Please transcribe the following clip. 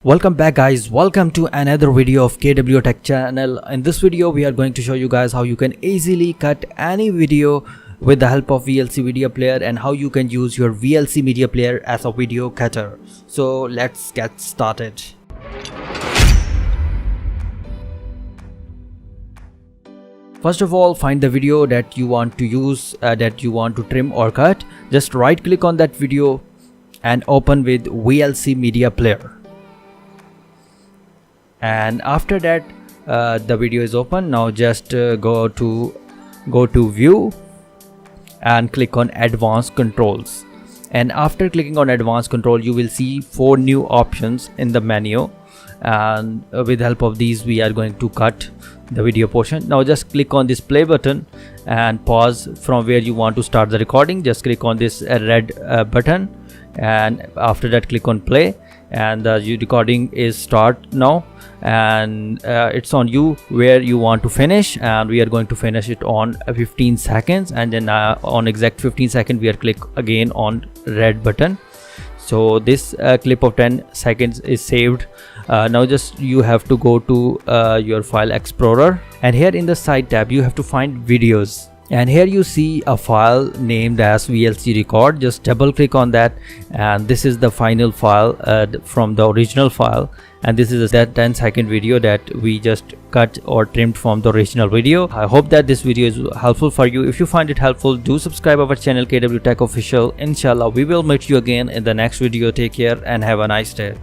Welcome back guys, welcome to another video of KW Tech channel. In this video we are going to show you guys how you can easily cut any video with the help of Vlc Media Player and how you can use your Vlc Media Player as a video cutter. So let's get started. First of all, find the video that you want to use, that you want to trim or cut. Just right click on that video and open with Vlc Media Player. And after that the video is open. Now just go to view and click on advanced controls, and after clicking on advanced control you will see 4 new options in the menu, and with the help of these we are going to cut the video portion. Now just click on this play button and pause from where you want to start the recording. Just click on this red button, and after that click on play, and the recording is start now, and it's on you where you want to finish, and we are going to finish it on 15 seconds, and then on exact 15 seconds we are click again on red button. So this clip of 10 seconds is saved. Now just you have to go to your file explorer, and here in the side tab you have to find videos, and here you see a file named as VLC record. Just double click on that, and this is the final file from the original file, and this is that 10-second video that we just cut or trimmed from the original video. I hope that this video is helpful for you. If you find it helpful, do subscribe our channel KW Tech Official. Inshallah we will meet you again in the next video. Take care and have a nice day.